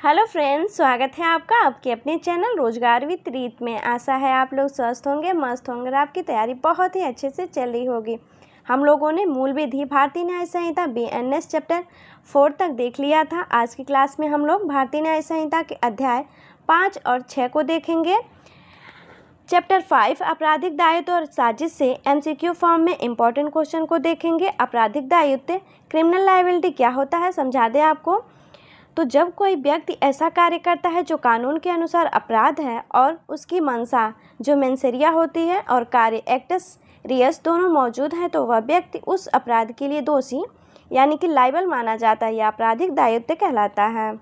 Hello friends, स्वागत है आपका आपके अपने चैनल रोजगार विद रीत में। आशा है आप लोग स्वस्थ होंगे, मस्त होंगे और आपकी तैयारी बहुत ही अच्छे से चल रही होगी। हम लोगों ने मूल विधि भारतीय न्याय संहिता BNS चैप्टर 4 तक देख लिया था। आज की क्लास में हम लोग भारतीय न्याय संहिता के अध्याय 5 और 6 को देखेंगे। चैप्टर 5 आपराधिक दायित्व और साजिश से MCQ फॉर्म में इम्पोर्टेंट क्वेश्चन को देखेंगे। आपराधिक दायित्व क्रिमिनल लायबिलिटी क्या होता है समझा दें आपको। तो जब कोई व्यक्ति ऐसा कार्य करता है जो कानून के अनुसार अपराध है और उसकी मंशा जो मेंसेरिया होती है और कार्य एक्टस रियस दोनों मौजूद हैं, तो वह व्यक्ति उस अपराध के लिए दोषी यानी कि लायबल माना जाता है या आपराधिक दायित्व कहलाता है।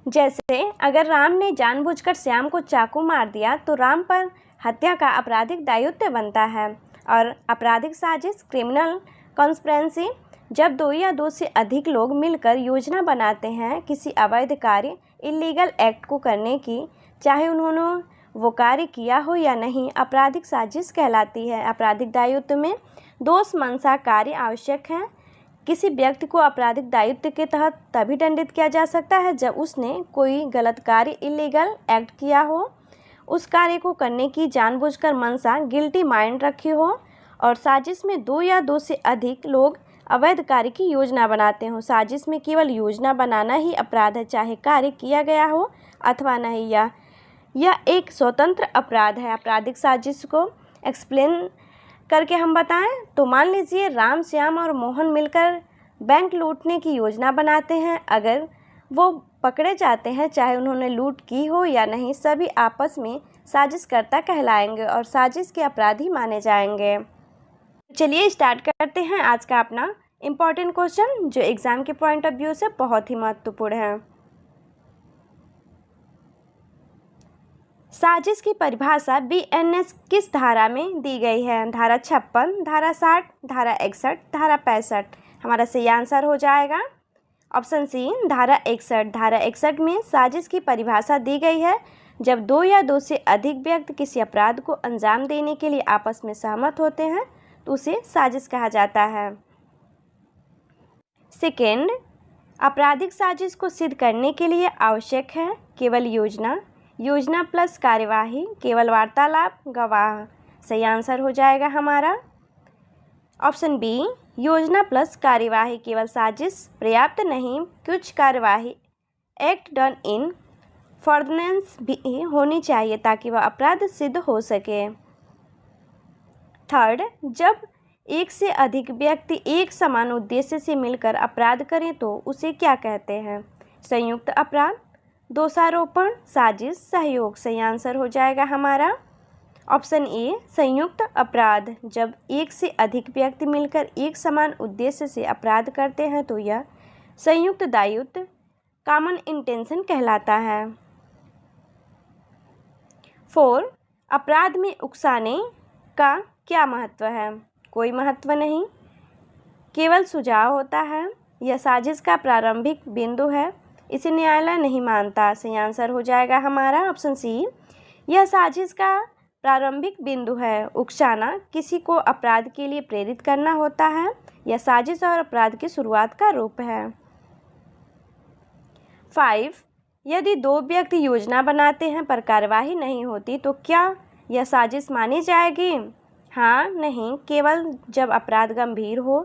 जैसे अगर राम ने जानबूझकर श्याम को चाकू मार दिया तो राम पर हत्या का आपराधिक दायित्व बनता है। और आपराधिक साजिश क्रिमिनल कॉन्स्पिरेसी जब दो या दो से अधिक लोग मिलकर योजना बनाते हैं किसी अवैध कार्य इलीगल एक्ट को करने की, चाहे उन्होंने वो कार्य किया हो या नहीं, आपराधिक साजिश कहलाती है। आपराधिक दायित्व में दोष मंशा कार्य आवश्यक है। किसी व्यक्ति को आपराधिक दायित्व के तहत तभी दंडित किया जा सकता है जब उसने कोई गलत कार्य इलीगल एक्ट किया हो, उस कार्य को करने की जानबूझकर मंशा गिल्टी माइंड रखी हो, और साजिश में दो या दो से अधिक लोग अवैध कार्य की योजना बनाते हो। साजिश में केवल योजना बनाना ही अपराध है, चाहे कार्य किया गया हो अथवा नहीं। यह एक स्वतंत्र अपराध है। आपराधिक साजिश को एक्सप्लेन करके हम बताएं तो मान लीजिए राम, श्याम और मोहन मिलकर बैंक लूटने की योजना बनाते हैं। अगर वो पकड़े जाते हैं, चाहे उन्होंने लूट की हो या नहीं, सभी आपस में साजिशकर्ता कहलाएंगे और साजिश के अपराधी माने जाएंगे। चलिए स्टार्ट करते हैं आज का अपना इम्पॉर्टेंट क्वेश्चन जो एग्जाम के पॉइंट ऑफ व्यू से बहुत ही महत्वपूर्ण है। साजिश की परिभाषा BNS किस धारा में दी गई है? धारा 56, धारा 60, धारा 61, धारा 65। हमारा सही आंसर हो जाएगा ऑप्शन सी, धारा 61। धारा 61 में साजिश की परिभाषा दी गई है जब दो या दो से अधिक व्यक्ति किसी अपराध को अंजाम देने के लिए आपस में सहमत होते हैं तो उसे साजिश कहा जाता है। सेकेंड, आपराधिक साजिश को सिद्ध करने के लिए आवश्यक है केवल योजना, योजना प्लस कार्यवाही, केवल वार्तालाप, गवाह। सही आंसर हो जाएगा हमारा ऑप्शन बी, योजना प्लस कार्यवाही। केवल साजिश पर्याप्त नहीं, कुछ कार्यवाही एक्ट डन इन फॉर्डनेंस भी होनी चाहिए ताकि वह अपराध सिद्ध हो सके। थर्ड, जब एक से अधिक व्यक्ति एक समान उद्देश्य से मिलकर अपराध करें तो उसे क्या कहते हैं? संयुक्त अपराध, दोषारोपण, साजिश, सहयोग। सही आंसर हो जाएगा हमारा ऑप्शन ए, संयुक्त अपराध। जब एक से अधिक व्यक्ति मिलकर एक समान उद्देश्य से अपराध करते हैं तो यह संयुक्त दायित्व कॉमन इंटेंशन कहलाता है। 4, अपराध में उकसाने का क्या महत्व है? कोई महत्व नहीं, केवल सुझाव होता है। यह साजिश का प्रारंभिक बिंदु है, इसे न्यायालय नहीं मानता। सही आंसर हो जाएगा हमारा ऑप्शन सी, यह साजिश का प्रारंभिक बिंदु है। उकसाना किसी को अपराध के लिए प्रेरित करना होता है। यह साजिश और अपराध की शुरुआत का रूप है। 5, यदि दो व्यक्ति योजना बनाते हैं पर कार्यवाही नहीं होती तो क्या यह साजिश मानी जाएगी? हाँ, नहीं, केवल जब अपराध गंभीर हो,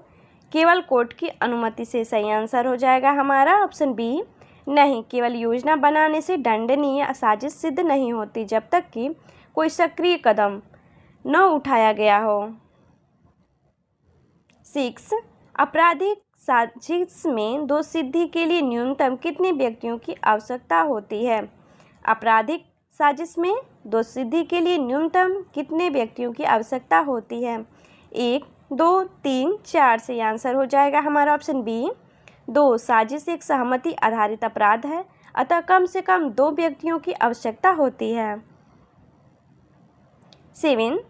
केवल कोर्ट की अनुमति से। सही आंसर हो जाएगा हमारा ऑप्शन बी, नहीं, केवल योजना बनाने से दंडनीय साजिश सिद्ध नहीं होती जब तक कि कोई सक्रिय कदम न उठाया गया हो। 6, आपराधिक साजिश में दोष सिद्धि के लिए न्यूनतम कितने व्यक्तियों की आवश्यकता होती है? आपराधिक साजिश में दोष सिद्धि के लिए न्यूनतम कितने व्यक्तियों की आवश्यकता होती है? 1, 2, 3, 4। से आंसर हो जाएगा हमारा ऑप्शन बी, 2। साजिश एक सहमति आधारित अपराध है, अतः कम से कम 2 व्यक्तियों की आवश्यकता होती है। 7,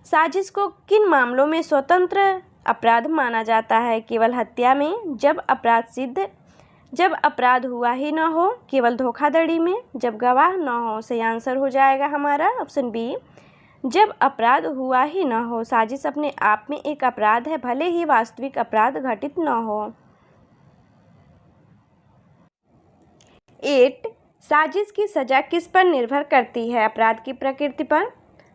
साजिश को किन मामलों में स्वतंत्र अपराध माना जाता है? केवल हत्या में, जब अपराध हुआ ही न हो, केवल धोखाधड़ी में, जब गवाह न हो। सही आंसर हो जाएगा हमारा ऑप्शन बी, जब अपराध हुआ ही न हो। साजिश अपने आप में एक अपराध है, भले ही वास्तविक अपराध घटित न हो। 8 साजिश की सज़ा किस पर निर्भर करती है? अपराध की प्रकृति पर,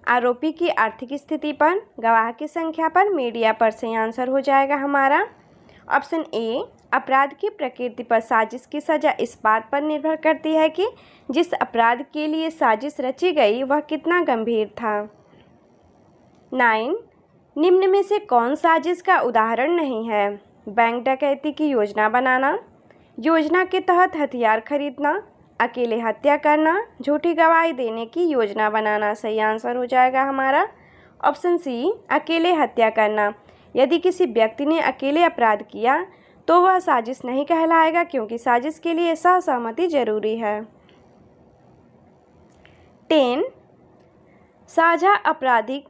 आरोपी की आर्थिक स्थिति पर, गवाह की संख्या पर, मीडिया पर। सही आंसर हो जाएगा हमारा ऑप्शन ए। अपराध की प्रकृति पर साजिश की सज़ा इस बात पर निर्भर करती है कि जिस अपराध के लिए साजिश रची गई वह कितना गंभीर था। 9 निम्न में से कौन साजिश का उदाहरण नहीं है? बैंक डकैती की योजना बनाना, योजना के तहत हथियार खरीदना, अकेले हत्या करना, झूठी गवाही देने की योजना बनाना। सही आंसर हो जाएगा हमारा ऑप्शन सी, अकेले हत्या करना। यदि किसी व्यक्ति ने अकेले अपराध किया तो वह साजिश नहीं कहलाएगा, क्योंकि साजिश के लिए सहमति जरूरी है। 10 साझा आपराधिक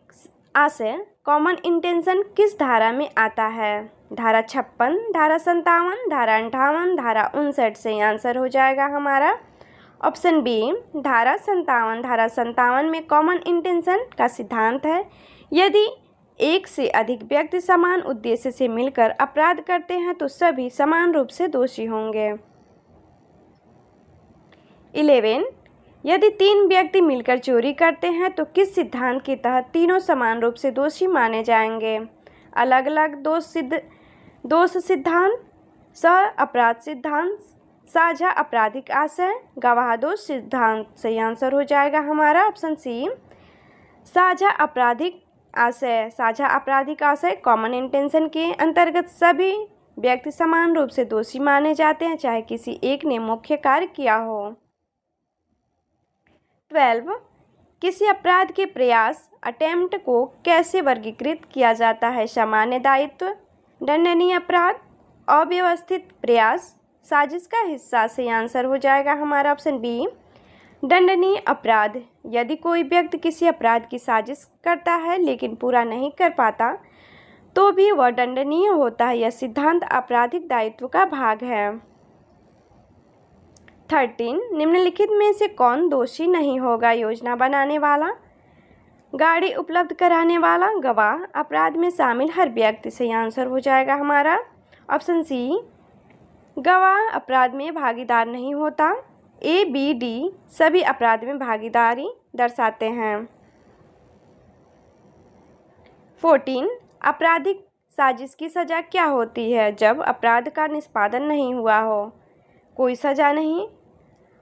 आशय कॉमन इंटेंशन किस धारा में आता है? धारा 56, धारा 57, धारा 58, धारा 59। से आंसर हो जाएगा हमारा ऑप्शन बी, धारा 57। धारा 57 में कॉमन इंटेंशन का सिद्धांत है। यदि एक से अधिक व्यक्ति समान उद्देश्य से मिलकर अपराध करते हैं तो सभी समान रूप से दोषी होंगे। 11 यदि 3 व्यक्ति मिलकर चोरी करते हैं तो किस सिद्धांत के तहत तीनों समान रूप से दोषी माने जाएंगे? अलग अलग दोष सिद्धांत, सह अपराध सिद्धांत, साझा आपराधिक आशय, गवाह दोष सिद्धांत। सही आंसर हो जाएगा हमारा ऑप्शन सी, साझा आपराधिक आशय। साझा आपराधिक आशय कॉमन इंटेंशन के अंतर्गत सभी व्यक्ति समान रूप से दोषी माने जाते हैं, चाहे किसी एक ने मुख्य कार्य किया हो। 12 किसी अपराध के प्रयास अटेम्प्ट को कैसे वर्गीकृत किया जाता है? सामान्य दायित्व, दंडनीय अपराध, अव्यवस्थित प्रयास, साजिश का हिस्सा। से आंसर हो जाएगा हमारा ऑप्शन बी, दंडनीय अपराध। यदि कोई व्यक्ति किसी अपराध की साजिश करता है लेकिन पूरा नहीं कर पाता तो भी वह दंडनीय होता है। यह सिद्धांत आपराधिक दायित्व का भाग है। 13 निम्नलिखित में से कौन दोषी नहीं होगा? योजना बनाने वाला, गाड़ी उपलब्ध कराने वाला, गवाह, अपराध में शामिल हर व्यक्ति। सही आंसर हो जाएगा हमारा ऑप्शन सी, गवाह अपराध में भागीदार नहीं होता। ए, बी, डी सभी अपराध में भागीदारी दर्शाते हैं। 14 आपराधिक साजिश की सज़ा क्या होती है? जब अपराध का निष्पादन नहीं हुआ हो, कोई सज़ा नहीं,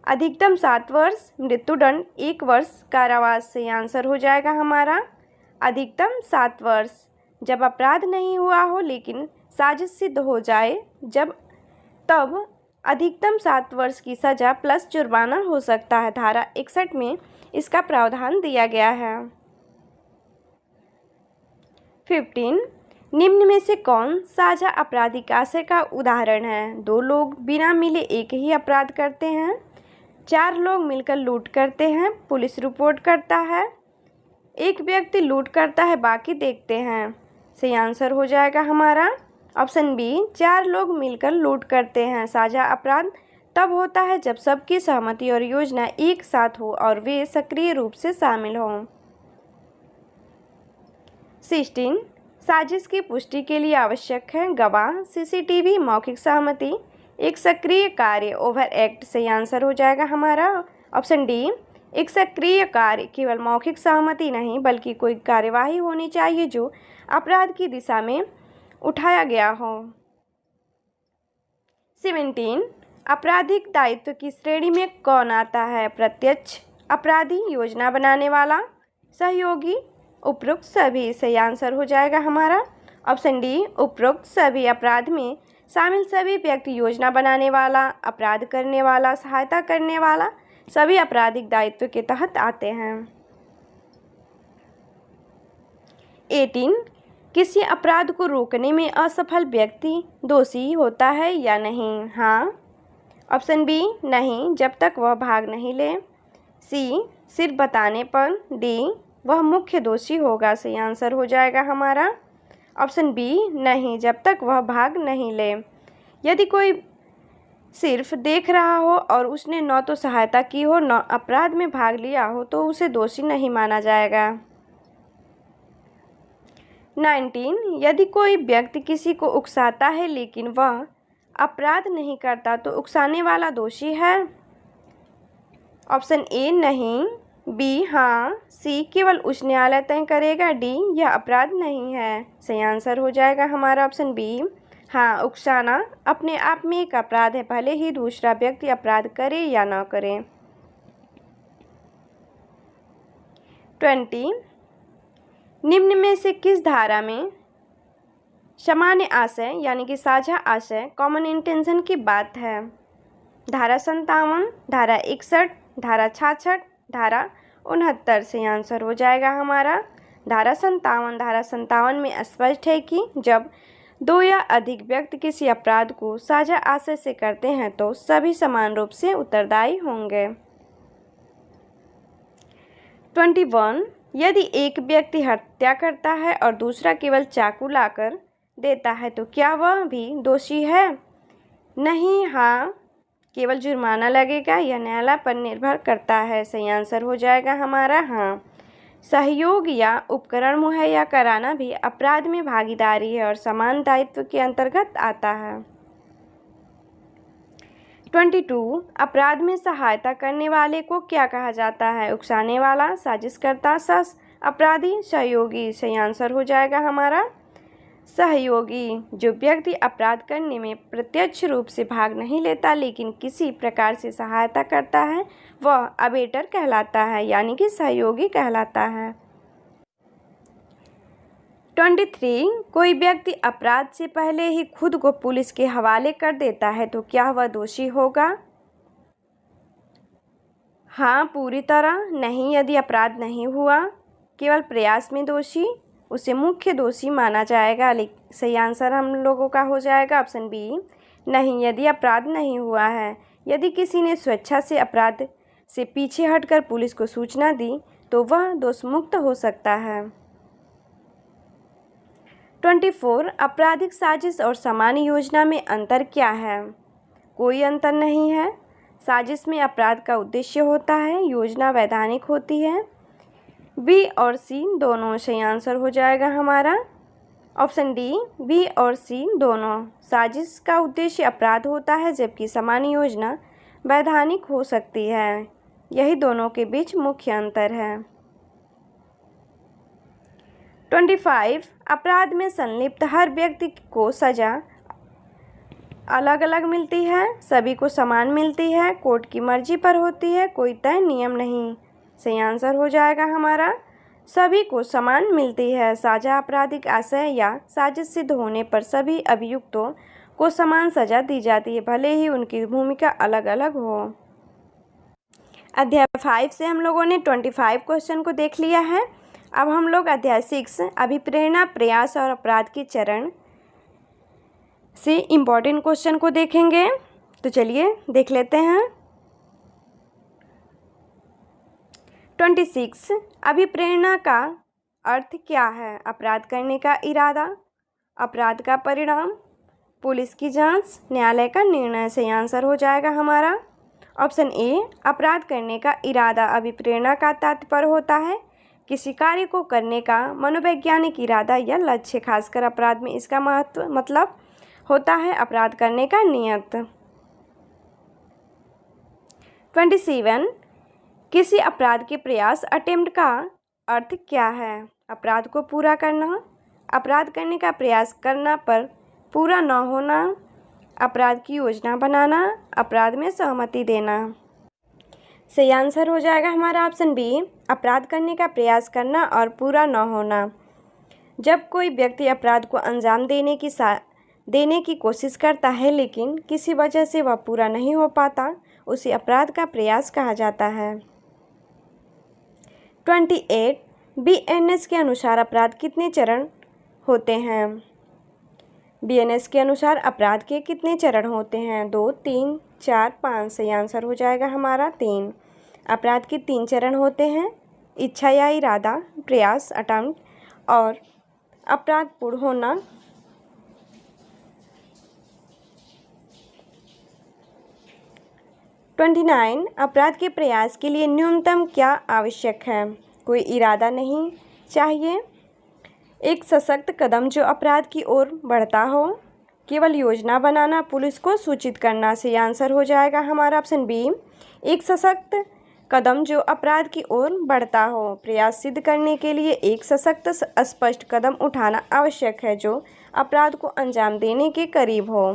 अधिकतम 7 वर्ष, मृत्युदंड, 1 वर्ष कारावास। से आंसर हो जाएगा हमारा अधिकतम 7 वर्ष। जब अपराध नहीं हुआ हो लेकिन साजिश सिद्ध हो जाए तब अधिकतम 7 वर्ष की सज़ा प्लस जुर्माना हो सकता है। धारा 61 में इसका प्रावधान दिया गया है। 15 निम्न में से कौन साझा आपराधिक आशय का उदाहरण है? 2 लोग बिना मिले एक ही अपराध करते हैं, 4 लोग मिलकर लूट करते हैं, पुलिस रिपोर्ट करता है, एक व्यक्ति लूट करता है, बाकी देखते हैं। सही आंसर हो जाएगा हमारा ऑप्शन बी, 4 लोग मिलकर लूट करते हैं। साझा अपराध तब होता है जब सबकी सहमति और योजना एक साथ हो और वे सक्रिय रूप से शामिल हों। 16 साजिश की पुष्टि के लिए आवश्यक है गवाह, सीसीटीवी, मौखिक सहमति, एक सक्रिय कार्य, ओवर एक्ट। सही आंसर हो जाएगा हमारा ऑप्शन डी, एक सक्रिय कार्य। केवल मौखिक सहमति नहीं बल्कि कोई कार्यवाही होनी चाहिए जो अपराध की दिशा में उठाया गया हो। 17 आपराधिक दायित्व की श्रेणी में कौन आता है? प्रत्यक्ष अपराधी, योजना बनाने वाला, सहयोगी, उपरोक्त सभी। सही आंसर हो जाएगा हमारा ऑप्शन डी, उपरोक्त सभी। अपराध में शामिल सभी व्यक्ति, योजना बनाने वाला, अपराध करने वाला, सहायता करने वाला, सभी आपराधिक दायित्व के तहत आते हैं। 18 किसी अपराध को रोकने में असफल व्यक्ति दोषी होता है या नहीं? हाँ ऑप्शन बी, नहीं, जब तक वह भाग नहीं ले। सी, सिर्फ बताने पर। डी, वह मुख्य दोषी होगा। सही आंसर हो जाएगा हमारा ऑप्शन बी, नहीं, जब तक वह भाग नहीं ले। यदि कोई सिर्फ देख रहा हो और उसने न तो सहायता की हो न अपराध में भाग लिया हो तो उसे दोषी नहीं माना जाएगा। 19 यदि कोई व्यक्ति किसी को उकसाता है लेकिन वह अपराध नहीं करता तो उकसाने वाला दोषी है। ऑप्शन ए नहीं, बी हाँ, सी केवल उच्च न्यायालय तय करेगा, डी यह अपराध नहीं है। सही आंसर हो जाएगा हमारा ऑप्शन बी, हाँ, उकसाना अपने आप में एक अपराध है, भले ही दूसरा व्यक्ति अपराध करे या ना करे। 20 निम्न में से किस धारा में सामान्य आशय यानी कि साझा आशय कॉमन इंटेंशन की बात है? धारा 57, धारा 61, धारा 66, धारा 69। से आंसर हो जाएगा हमारा धारा 57। धारा 57 में स्पष्ट है कि जब दो या अधिक व्यक्ति किसी अपराध को साझा आशय से करते हैं तो सभी समान रूप से उत्तरदायी होंगे। 21 यदि एक व्यक्ति हत्या करता है और दूसरा केवल चाकू लाकर देता है तो क्या वह भी दोषी है? नहीं, हाँ, केवल जुर्माना लगेगा, यह न्यायालय पर निर्भर करता है। सही आंसर हो जाएगा हमारा हाँ। सहयोग या उपकरण मुहैया कराना भी अपराध में भागीदारी है और समान दायित्व के अंतर्गत आता है। 22 अपराध में सहायता करने वाले को क्या कहा जाता है? उकसाने वाला, साजिशकर्ता, सह अपराधी, सहयोगी। सही आंसर हो जाएगा हमारा सहयोगी। जो व्यक्ति अपराध करने में प्रत्यक्ष रूप से भाग नहीं लेता लेकिन किसी प्रकार से सहायता करता है वह अबेटर कहलाता है यानी कि सहयोगी कहलाता है। 23 कोई व्यक्ति अपराध से पहले ही खुद को पुलिस के हवाले कर देता है तो क्या वह दोषी होगा? हाँ, पूरी तरह। नहीं, यदि अपराध नहीं हुआ, केवल प्रयास में दोषी, उसे मुख्य दोषी माना जाएगा। सही आंसर हम लोगों का हो जाएगा ऑप्शन बी, नहीं, यदि अपराध नहीं हुआ है। यदि किसी ने स्वेच्छा से अपराध से पीछे हटकर पुलिस को सूचना दी तो वह दोषमुक्त हो सकता है। 24 आपराधिक साजिश और सामान्य योजना में अंतर क्या है? कोई अंतर नहीं है। साजिश में अपराध का उद्देश्य होता है, योजना वैधानिक होती है। बी और सी दोनों। सही आंसर हो जाएगा हमारा ऑप्शन डी, बी और सी दोनों। साजिश का उद्देश्य अपराध होता है जबकि सामान्य योजना वैधानिक हो सकती है। यही दोनों के बीच मुख्य अंतर है। 25 अपराध में संलिप्त हर व्यक्ति को सजा अलग अलग मिलती है, सभी को समान मिलती है, कोर्ट की मर्जी पर होती है, कोई तय नियम नहीं। सही आंसर हो जाएगा हमारा सभी को समान मिलती है। साझा आपराधिक आशय या साजिश सिद्ध होने पर सभी अभियुक्तों को समान सजा दी जाती है, भले ही उनकी भूमिका अलग अलग हो। अध्याय 5 से हम लोगों ने 25 क्वेश्चन को देख लिया है। अब हम लोग अध्याय 6 अभिप्रेरणा, प्रयास और अपराध के चरण से इम्पॉर्टेंट क्वेश्चन को देखेंगे। तो चलिए देख लेते हैं। 26 अभिप्रेरणा का अर्थ क्या है? अपराध करने का इरादा, अपराध का परिणाम, पुलिस की जांच, न्यायालय का निर्णय। सही आंसर हो जाएगा हमारा ऑप्शन ए, अपराध करने का इरादा। अभिप्रेरणा का तात्पर्य होता है किसी कार्य को करने का मनोवैज्ञानिक इरादा या लक्ष्य। खासकर अपराध में इसका मतलब होता है अपराध करने का नियत। 27 किसी अपराध के प्रयास, अटेम्प्ट का अर्थ क्या है? अपराध को पूरा करना, अपराध करने का प्रयास करना पर पूरा न होना, अपराध की योजना बनाना, अपराध में सहमति देना। सही आंसर हो जाएगा हमारा ऑप्शन बी, अपराध करने का प्रयास करना और पूरा न होना। जब कोई व्यक्ति अपराध को अंजाम देने की कोशिश करता है लेकिन किसी वजह से वह पूरा नहीं हो पाता, उसे अपराध का प्रयास कहा जाता है। 28 BNS के अनुसार अपराध कितने चरण होते हैं? BNS के अनुसार अपराध के कितने चरण होते हैं? 2, 3, 4, 5। सही आंसर हो जाएगा हमारा 3। अपराध के 3 चरण होते हैं, इच्छा या इरादा, प्रयास, अटेम्प्ट और अपराध पूर्ण होना। अपराध के प्रयास के लिए न्यूनतम क्या आवश्यक है? कोई इरादा नहीं चाहिए, एक सशक्त कदम जो अपराध की ओर बढ़ता हो, केवल योजना बनाना, पुलिस को सूचित करना। से आंसर हो जाएगा हमारा ऑप्शन बी, एक सशक्त कदम जो अपराध की ओर बढ़ता हो। प्रयास सिद्ध करने के लिए एक सशक्त स्पष्ट कदम उठाना आवश्यक है जो अपराध को अंजाम देने के करीब हो।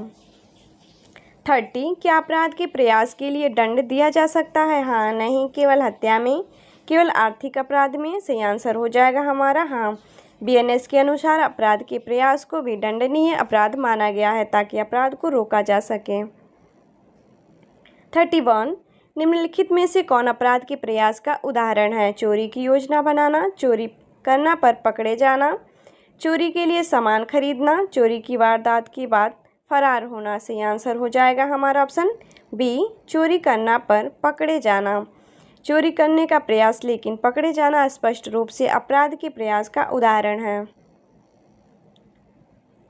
30 क्या अपराध के प्रयास के लिए दंड दिया जा सकता है? हाँ, नहीं। केवल हत्या में, केवल आर्थिक अपराध में? सही आंसर हो जाएगा हमारा हाँ। बीएनएस के अनुसार अपराध के प्रयास को भी दंडनीय अपराध माना गया है ताकि अपराध को रोका जा सके। 31 निम्नलिखित में से कौन अपराध के प्रयास का उदाहरण है? चोरी की योजना बनाना, चोरी करना पर पकड़े जाना, चोरी के लिए सामान खरीदना, चोरी की वारदात के बाद फरार होना। सही आंसर हो जाएगा हमारा ऑप्शन बी, चोरी करना पर पकड़े जाना। चोरी करने का प्रयास लेकिन पकड़े जाना स्पष्ट रूप से अपराध के प्रयास का उदाहरण है।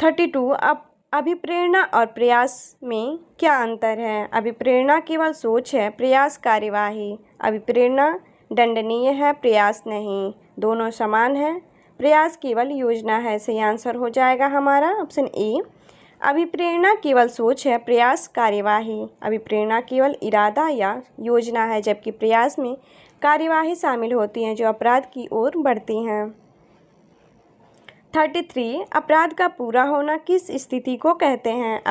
32 अब अभिप्रेरणा और प्रयास में क्या अंतर है? अभिप्रेरणा केवल सोच है, प्रयास कार्यवाही। अभिप्रेरणा दंडनीय है, प्रयास नहीं। दोनों समान है, प्रयास केवल योजना है। सही आंसर हो जाएगा हमारा ऑप्शन ए। अभिप्रेरणा केवल सोच है, प्रयास कार्यवाही। अभिप्रेरणा केवल इरादा या योजना है, जबकि प्रयास में कार्यवाही शामिल होती हैं जो अपराध की ओर बढ़ती हैं। 33 अपराध का पूरा होना किस स्थिति को कहते हैं?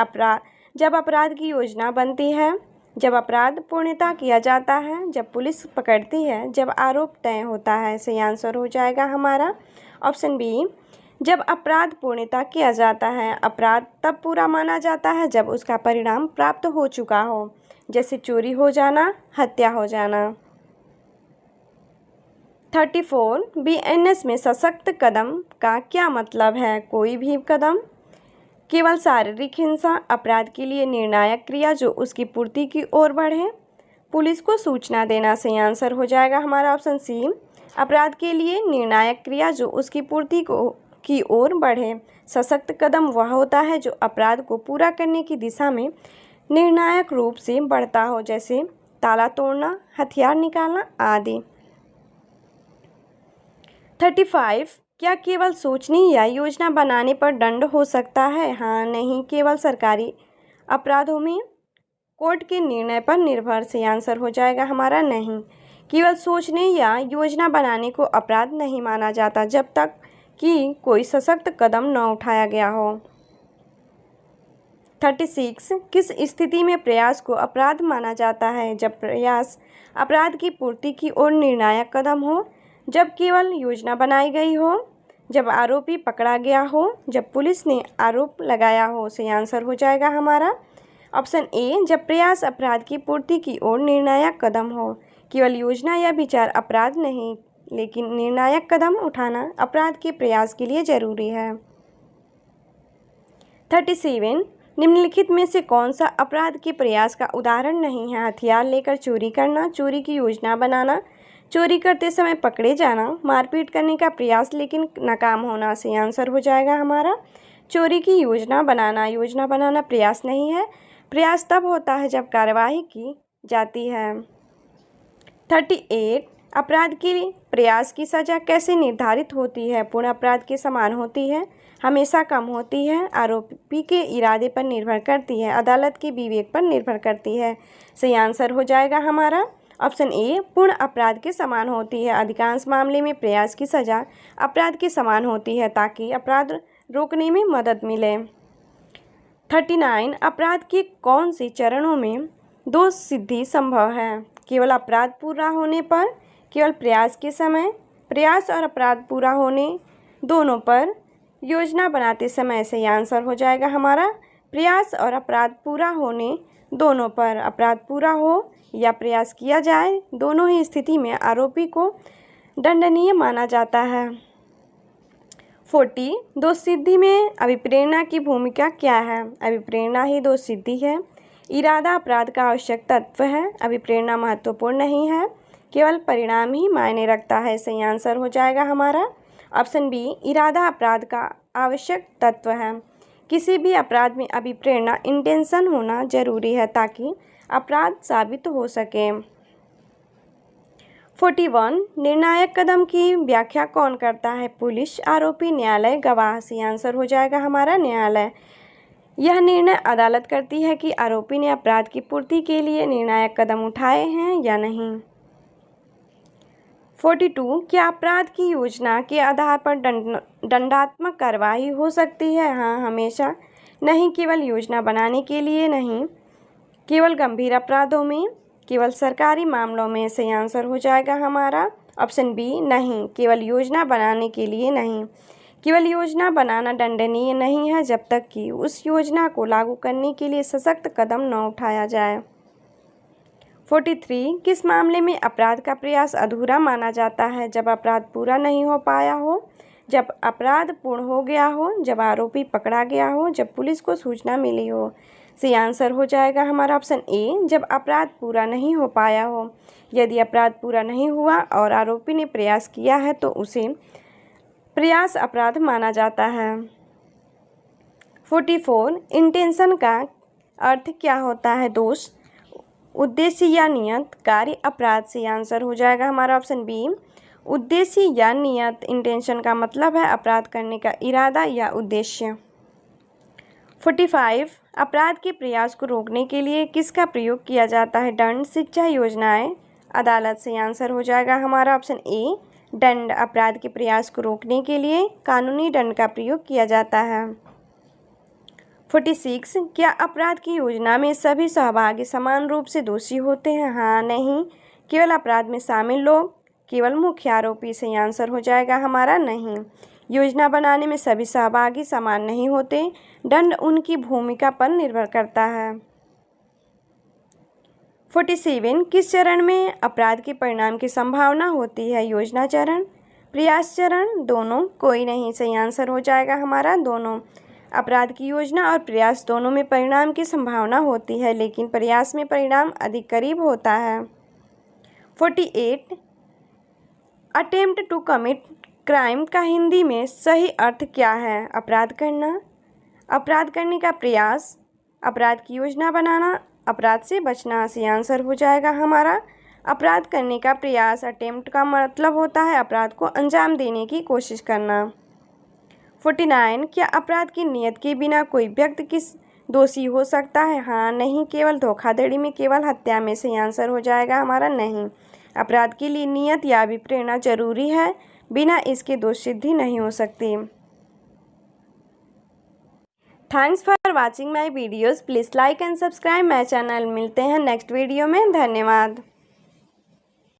जब अपराध की योजना बनती है, जब अपराध पूर्णतः किया जाता है, जब पुलिस पकड़ती है, जब आरोप तय होता है। सही आंसर हो जाएगा हमारा ऑप्शन बी, जब अपराध पूर्णतः किया जाता है। अपराध तब पूरा माना जाता है जब उसका परिणाम प्राप्त हो चुका हो, जैसे चोरी हो जाना, हत्या हो जाना। 34 बीएनएस में सशक्त कदम का क्या मतलब है? कोई भी कदम, केवल शारीरिक हिंसा, अपराध के लिए निर्णायक क्रिया जो उसकी पूर्ति की ओर बढ़े, पुलिस को सूचना देना। सही आंसर हो जाएगा हमारा ऑप्शन सी, अपराध के लिए निर्णायक क्रिया जो उसकी पूर्ति की ओर बढ़े। सशक्त कदम वह होता है जो अपराध को पूरा करने की दिशा में निर्णायक रूप से बढ़ता हो, जैसे ताला तोड़ना, हथियार निकालना आदि। 35 क्या केवल सोचने या योजना बनाने पर दंड हो सकता है? हाँ, नहीं। केवल सरकारी अपराधों में कोर्ट के निर्णय पर निर्भर। से आंसर हो जाएगा हमारा नहीं। केवल सोचने या योजना बनाने को अपराध नहीं माना जाता जब तक कि कोई सशक्त कदम न उठाया गया हो। 36 किस स्थिति में प्रयास को अपराध माना जाता है? जब प्रयास अपराध की पूर्ति की ओर निर्णायक कदम हो, जब केवल योजना बनाई गई हो, जब आरोपी पकड़ा गया हो, जब पुलिस ने आरोप लगाया हो। सही आंसर हो जाएगा हमारा ऑप्शन ए, जब प्रयास अपराध की पूर्ति की ओर निर्णायक कदम हो। केवल योजना या विचार अपराध नहीं, लेकिन निर्णायक कदम उठाना अपराध के प्रयास के लिए जरूरी है। 37 निम्नलिखित में से कौन सा अपराध के प्रयास का उदाहरण नहीं है? हथियार लेकर चोरी करना, चोरी की योजना बनाना, चोरी करते समय पकड़े जाना, मारपीट करने का प्रयास लेकिन नाकाम होना। सही आंसर हो जाएगा हमारा चोरी की योजना बनाना। योजना बनाना प्रयास नहीं है, प्रयास तब होता है जब कार्यवाही की जाती है। 38 अपराध के प्रयास की सज़ा कैसे निर्धारित होती है? पूर्ण अपराध के समान होती है, हमेशा कम होती है, आरोपी के इरादे पर निर्भर करती है, अदालत के विवेक पर निर्भर करती है। सही आंसर हो जाएगा हमारा ऑप्शन ए, पूर्ण अपराध के समान होती है। अधिकांश मामले में प्रयास की सज़ा अपराध के समान होती है ताकि अपराध रोकने में मदद मिले। 39 अपराध के कौन से चरणों में दो सिद्धि संभव है? केवल अपराध पूरा होने पर, केवल प्रयास के समय, प्रयास और अपराध पूरा होने दोनों पर, योजना बनाते समय। सही आंसर हो जाएगा हमारा प्रयास और अपराध पूरा होने दोनों पर। अपराध पूरा हो या प्रयास किया जाए, दोनों ही स्थिति में आरोपी को दंडनीय माना जाता है। 40 दोष सिद्धि में अभिप्रेरणा की भूमिका क्या है? अभिप्रेरणा ही दोष सिद्धि है। इरादा अपराध का आवश्यक तत्व है। अभिप्रेरणा महत्वपूर्ण नहीं है, केवल परिणाम ही मायने रखता है। सही आंसर हो जाएगा हमारा ऑप्शन बी, इरादा अपराध का आवश्यक तत्व है। किसी भी अपराध में अभिप्रेरणा इंटेंशन होना जरूरी है ताकि अपराध साबित हो सके। 41 निर्णायक कदम की व्याख्या कौन करता है? पुलिस, आरोपी, न्यायालय, गवाह। सही आंसर हो जाएगा हमारा न्यायालय। यह निर्णय अदालत करती है कि आरोपी ने अपराध की पूर्ति के लिए निर्णायक कदम उठाए हैं या नहीं। 42 क्या अपराध की योजना के आधार पर दंडात्मक कार्रवाई हो सकती है? हाँ, हमेशा। नहीं, केवल योजना बनाने के लिए नहीं, केवल गंभीर अपराधों में, केवल सरकारी मामलों में। सही आंसर हो जाएगा हमारा ऑप्शन बी, नहीं, केवल योजना बनाने के लिए नहीं। केवल योजना बनाना दंडनीय नहीं है जब तक कि उस योजना को लागू करने के लिए सशक्त कदम न उठाया जाए। 43 किस मामले में अपराध का प्रयास अधूरा माना जाता है? जब अपराध पूरा नहीं हो पाया हो, जब अपराध पूर्ण हो गया हो, जब आरोपी पकड़ा गया हो, जब पुलिस को सूचना मिली हो। सही आंसर हो जाएगा हमारा ऑप्शन ए, जब अपराध पूरा नहीं हो पाया हो। यदि अपराध पूरा नहीं हुआ और आरोपी ने प्रयास किया है तो उसे प्रयास अपराध माना जाता है। 44 इंटेंशन का अर्थ क्या होता है? दोष, उद्देश्य या नियत, कार्य, अपराध। से आंसर हो जाएगा हमारा ऑप्शन बी, उद्देश्य या नियत। इंटेंशन का मतलब है अपराध करने का इरादा या उद्देश्य। 45 अपराध के प्रयास को रोकने के लिए किसका प्रयोग किया जाता है? दंड, शिक्षा, योजनाएं, अदालत। से आंसर हो जाएगा हमारा ऑप्शन ए, दंड। अपराध के प्रयास को रोकने के लिए कानूनी दंड का प्रयोग किया जाता है। 46 क्या अपराध की योजना में सभी सहभागी समान रूप से दोषी होते हैं? हाँ, नहीं, केवल अपराध में शामिल लोग, केवल मुख्य आरोपी। से आंसर हो जाएगा हमारा नहीं। योजना बनाने में सभी सहभागी समान नहीं होते, दंड उनकी भूमिका पर निर्भर करता है। 47 किस चरण में अपराध के परिणाम की संभावना होती है? योजना चरण, प्रयास चरण, दोनों, कोई नहीं। सही आंसर हो जाएगा हमारा दोनों। अपराध की योजना और प्रयास दोनों में परिणाम की संभावना होती है, लेकिन प्रयास में परिणाम अधिक करीब होता है। 48 अटेम्प्ट टू कमिट क्राइम का हिंदी में सही अर्थ क्या है? अपराध करना, अपराध करने का प्रयास, अपराध की योजना बनाना, अपराध से बचना। से आंसर हो जाएगा हमारा अपराध करने का प्रयास। अटेम्प्ट का मतलब होता है अपराध को अंजाम देने की कोशिश करना। 49 क्या अपराध की नियत के बिना कोई व्यक्ति किस दोषी हो सकता है? हाँ, नहीं, केवल धोखाधड़ी में, केवल हत्या में। सही आंसर हो जाएगा हमारा नहीं। अपराध के लिए नियत या अभिप्रेरणा जरूरी है, बिना इसके दोष सिद्धि नहीं हो सकती। Thanks for watching my videos. Please like and subscribe my channel. मिलते हैं नेक्स्ट वीडियो में। धन्यवाद।